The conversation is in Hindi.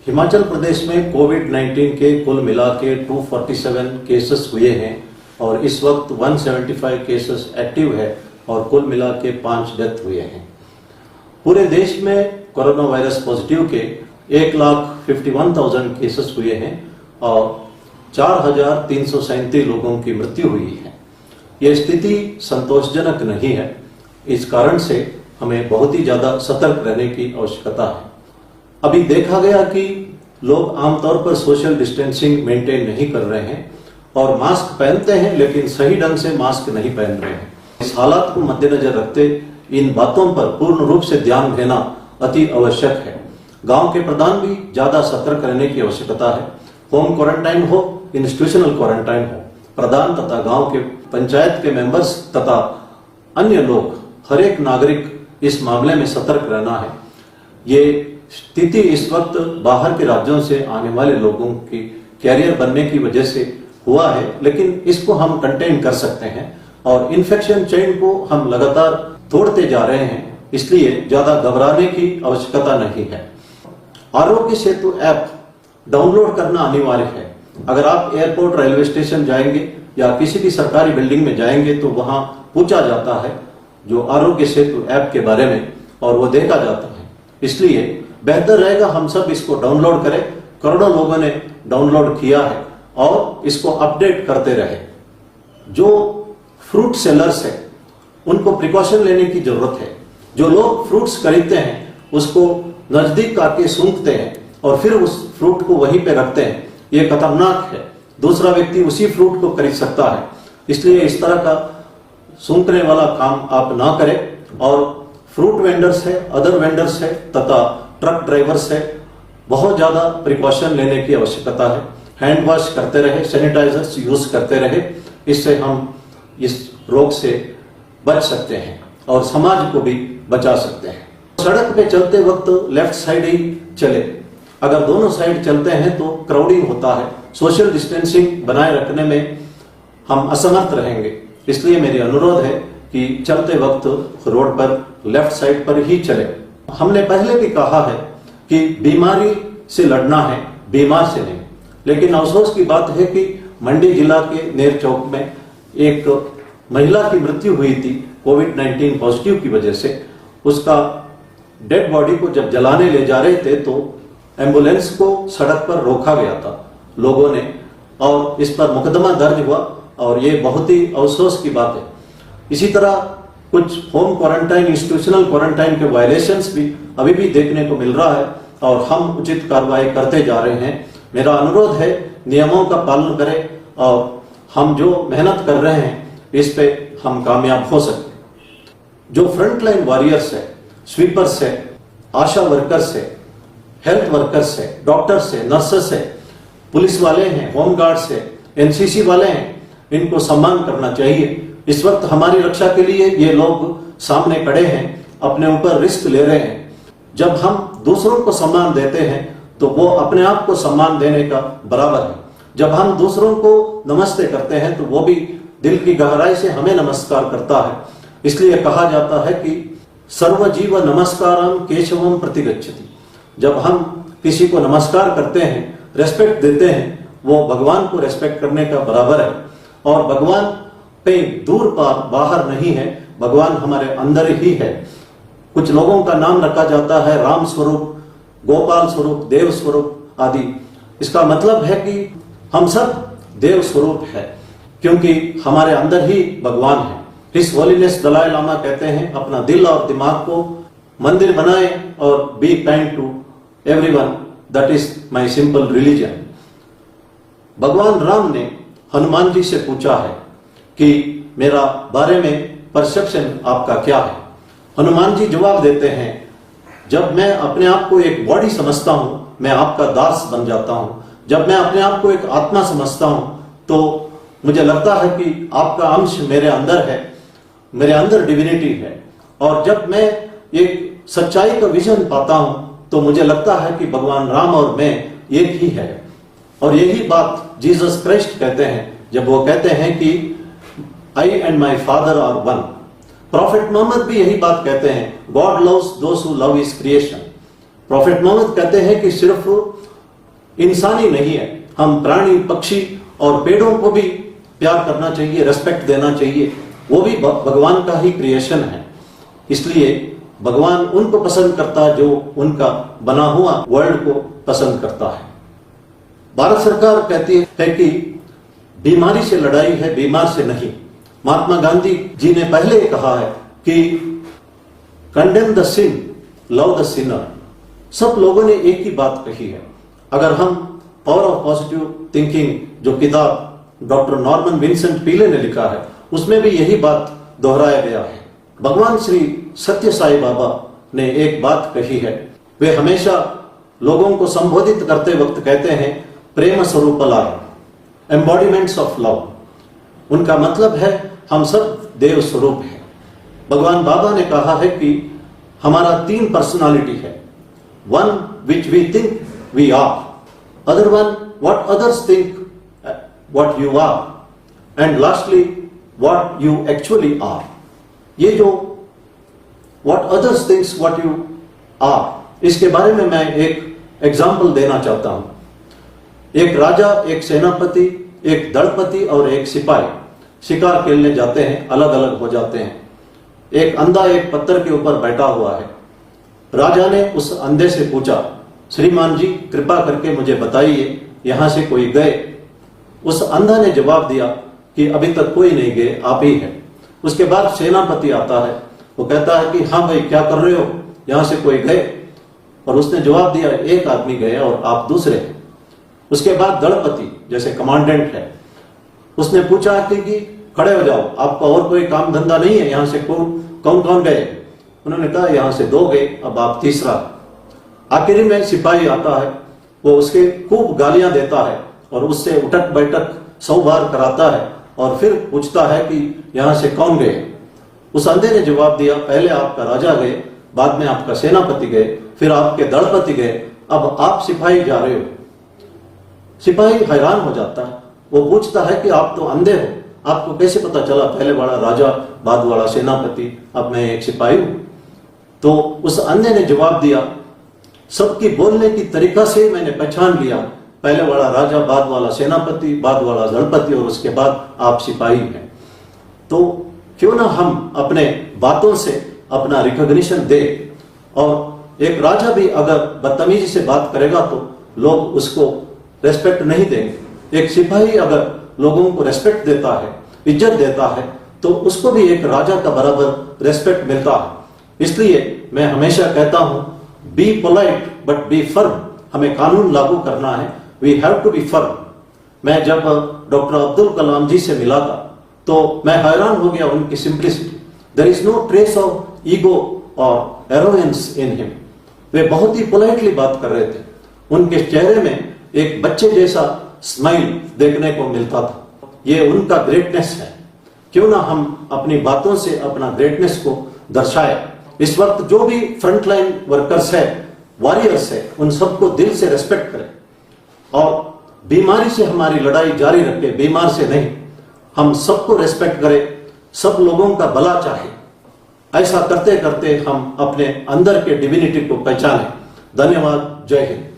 हिमाचल प्रदेश में कोविड-19 के कुल मिला के 247 केसेस हुए हैं और इस वक्त 175 केसेस एक्टिव है और कुल मिला के 5 डेथ हुए हैं। पूरे देश में कोरोना वायरस पॉजिटिव के 1,51,000 केसेस हुए हैं और 4,337 लोगों की मृत्यु हुई है। यह स्थिति संतोषजनक नहीं है। इस कारण से हमें बहुत ही ज्यादा सतर्क रहने की आवश्यकता है। अभी देखा गया कि लोग आमतौर पर सोशल डिस्टेंसिंग मेंटेन नहीं कर रहे हैं और मास्क पहनते हैं लेकिन सही ढंग से मास्क नहीं पहन रहे हैं। इस हालात को मद्देनजर रखते इन बातों पर पूर्ण रूप से ध्यान देना अति आवश्यक है। गांव के प्रधान भी ज्यादा सतर्क रहने की आवश्यकता है। होम क्वारंटाइन हो, इंस्टीट्यूशनल क्वारंटाइन हो, प्रधान तथा गांव के पंचायत के मेंबर्स तथा अन्य लोग, हर एक नागरिक इस मामले में सतर्क रहना है। ये स्थिति इस वक्त बाहर के राज्यों से आने वाले लोगों की कैरियर बनने की वजह से हुआ है, लेकिन इसको हम कंटेन कर सकते हैं और इन्फेक्शन चेन को हम लगातार तोड़ते जा रहे हैं, इसलिए ज्यादा घबराने की आवश्यकता नहीं है। आरोग्य सेतु ऐप डाउनलोड करना अनिवार्य है। अगर आप एयरपोर्ट, रेलवे स्टेशन जाएंगे या किसी भी सरकारी बिल्डिंग में जाएंगे तो वहां पूछा जाता है जो आरोग्य सेतु ऐप के बारे में और वो देखा जाता है। इसलिए बेहतर रहेगा हम सब इसको डाउनलोड करें। करोड़ों लोगों ने डाउनलोड किया है और इसको अपडेट करते रहे। जो फ्रूट सेलर्स है उनको प्रिकॉशन लेने की जरूरत है। जो लोग फ्रूट्स खरीदते हैं उसको नजदीक आके सूंघते हैं और फिर उस फ्रूट को वहीं पे रखते हैं, ये खतरनाक है। दूसरा व्यक्ति उसी फ्रूट को खरीद सकता है, इसलिए इस तरह का सूंघने वाला काम आप ना करें। और फ्रूट वेंडर्स है, अदर वेंडर्स है तथा ट्रक ड्राइवर्स है, बहुत ज्यादा प्रिकॉशन लेने की आवश्यकता है। हैंड वॉश करते रहे, सैनिटाइजर्स यूज करते रहे, इससे हम इस रोग से बच सकते हैं और समाज को भी बचा सकते हैं। सड़क पे चलते वक्त लेफ्ट साइड ही चले। अगर दोनों साइड चलते हैं तो क्राउडिंग होता है, सोशल डिस्टेंसिंग बनाए रखने में हम असमर्थ रहेंगे। इसलिए मेरी अनुरोध है कि चलते वक्त रोड पर लेफ्ट साइड पर ही चले। हमने पहले भी कहा है कि बीमारी से लड़ना है, बीमार से नहीं। लेकिन अफसोस की बात है कि मंडी जिला के नेर चौक में एक महिला की मृत्यु हुई थी कोविड-19 पॉजिटिव की वजह से। उसका डेड बॉडी को जब जलाने ले जा रहे थे तो एम्बुलेंस को सड़क पर रोका गया था लोगों ने और इस पर मुकदमा दर्ज हुआ और ये बहुत ही अफसोस की बात है। इसी तरह कुछ होम क्वारंटाइन, इंस्टीट्यूशनल क्वारंटाइन के वायलेशंस भी अभी भी देखने को मिल रहा है और हम उचित कार्रवाई करते जा रहे हैं। मेरा अनुरोध है नियमों का पालन करें और हम जो मेहनत कर रहे हैं इस पे हम कामयाब हो सकते हैं। जो फ्रंटलाइन वॉरियर्स है, स्वीपर्स है, आशा वर्कर्स है, हेल्थ वर्कर्स है, डॉक्टर्स है, नर्सेस है, पुलिस वाले हैं, होम गार्ड्स है, एनसीसी वाले हैं, इनको सम्मान करना चाहिए। इस वक्त हमारी रक्षा के लिए ये लोग सामने खड़े हैं, अपने ऊपर रिस्क ले रहे हैं। जब हम दूसरों को सम्मान देते हैं तो वो अपने आप को सम्मान देने का बराबर है। जब हम दूसरों को नमस्ते करते हैं तो वो भी दिल की गहराई से हमें नमस्कार करता है। इसलिए कहा जाता है कि सर्वजीव नमस्कारम केशवम प्रतिगच्छति। जब हम किसी को नमस्कार करते हैं, रेस्पेक्ट देते हैं, वो भगवान को रेस्पेक्ट करने का बराबर है। और भगवान कहीं दूर बाहर नहीं है, भगवान हमारे अंदर ही है। कुछ लोगों का नाम रखा जाता है राम स्वरूप, गोपाल स्वरूप, देव स्वरूप आदि। इसका मतलब है कि हम सब देव स्वरूप है क्योंकि हमारे अंदर ही भगवान है। हिज होलीनेस दलाई लामा कहते हैं अपना दिल और दिमाग को मंदिर बनाए और be kind to everyone, that is my simple religion. भगवान राम ने हनुमान जी से पूछा है कि मेरा बारे में परसेप्शन आपका क्या है। हनुमान जी जवाब देते हैं, जब मैं अपने आप को एक बॉडी समझता हूं मैं आपका दास बन जाता हूं। जब मैं अपने आप को एक आत्मा समझता हूं तो मुझे लगता है कि आपका अंश मेरे अंदर है, मेरे अंदर डिविनिटी है। और जब मैं एक सच्चाई का विजन पाता हूं तो मुझे लगता है कि भगवान राम और मैं एक ही है। और यही बात जीसस क्राइस्ट कहते हैं जब वो कहते हैं कि I and my father are one. Prophet Muhammad भी यही बात कहते हैं, God loves those who love his creation. Prophet Muhammad कहते हैं कि सिर्फ इंसानी नहीं है। हम प्राणी, पक्षी और पेड़ों को भी प्यार करना चाहिए, रेस्पेक्ट देना चाहिए। वो भी भगवान का ही क्रिएशन है। इसलिए भगवान उनको पसंद करता है जो उनका बना हुआ वर्ल्ड को पसंद करता है। भारत सरकार कहती है कि बीमारी से लड़ाई है, बीमार से नहीं। महात्मा गांधी जी ने पहले कहा है कि condemn the sin, love the sinner. सब लोगों ने एक ही बात कही है। अगर हम पावर ऑफ पॉजिटिव थिंकिंग, जो किताब डॉक्टर नॉर्मन विंसेंट पीले ने लिखा है, उसमें भी यही बात दोहराया गया है। भगवान श्री सत्य साई बाबा ने एक बात कही है। वे हमेशा लोगों को संबोधित करते वक्त कहते हैं, प्रेम स्वरूपलाय, एम्बॉडीमेंट्स ऑफ लव। उनका मतलब है हम सब देव स्वरूप हैं। भगवान बाबा ने कहा है कि हमारा 3 पर्सनालिटी है। One which we think we are, other one what others think what you are, and lastly what you actually are. ये जो what others thinks what you are, इसके बारे में मैं एक एग्जाम्पल देना चाहता हूं। एक राजा, एक सेनापति, एक दलपति और एक सिपाही शिकार खेलने जाते हैं, अलग अलग हो जाते हैं। एक अंधा एक पत्थर के ऊपर बैठा हुआ है। राजा ने उस अंधे से पूछा, श्रीमान जी कृपा करके मुझे बताइए यहां से कोई गए? उस अंधा ने जवाब दिया कि अभी तक कोई नहीं गए, आप ही हैं। उसके बाद सेनापति आता है, वो कहता है कि हाँ भाई क्या कर रहे हो, यहां से कोई गए? और उसने जवाब दिया, एक आदमी गए और आप दूसरे हैं। उसके बाद दलपति जैसे कमांडेंट है, उसने पूछा कि खड़े हो जाओ, आपका और कोई काम धंधा नहीं है, यहां से कौन कौन गए? उन्होंने कहा यहां से 2 गए, अब आप तीसरा। आखिरी में सिपाही आता है, वो उसके खूब गालियां देता है और उससे उठक बैठक 100 बार कराता है और फिर पूछता है कि यहां से कौन गए? उस अंधे ने जवाब दिया, पहले आपका राजा गए, बाद में आपका सेनापति गए, फिर आपके दलपति गए, अब आप सिपाही जा रहे हो। सिपाही हैरान हो जाता है, वो पूछता है कि आप तो अंधे हो, आपको कैसे पता चला पहले वाला राजा बाद वाला सेनापति, अब मैं एक सिपाही हूं? तो उस अंधे ने जवाब दिया, सबकी बोलने की तरीका से मैंने पहचान लिया, पहले वाला राजा, बाद वाला सेनापति, बाद वाला दलपति और उसके बाद आप सिपाही हैं। तो क्यों ना हम अपने बातों से अपना रिकॉग्निशन दे। और एक राजा भी अगर बदतमीजी से बात करेगा तो लोग उसको रेस्पेक्ट नहीं देंगे। एक सिपाही अगर लोगों को रेस्पेक्ट देता है, इज्जत देता है, तो उसको भी एक राजा का बराबर रेस्पेक्ट मिलता है। इसलिए मैं हमेशा कहता हूं, be polite but be firm. हमें कानून लागू करना है, we have to be firm. मैं जब डॉक्टर अब्दुल कलाम जी से मिला था तो मैं हैरान हो गया उनकी simplicity. There is no trace of ego और एरोगेंस इन हिम। वे बहुत ही पोलाइटली बात कर रहे थे। उनके चेहरे में एक बच्चे जैसा स्माइल देखने को मिलता था। ये उनका ग्रेटनेस है। क्यों ना हम अपनी बातों से अपना ग्रेटनेस को दर्शाए। इस वक्त जो भी फ्रंटलाइन वर्कर्स है, वॉरियर्स है, उन सबको दिल से रेस्पेक्ट करें और बीमारी से हमारी लड़ाई जारी रखें, बीमार से नहीं। हम सबको रेस्पेक्ट करें, सब लोगों का भला चाहे। ऐसा करते करते हम अपने अंदर के डिविनिटी को पहचानें। धन्यवाद। जय हिंद।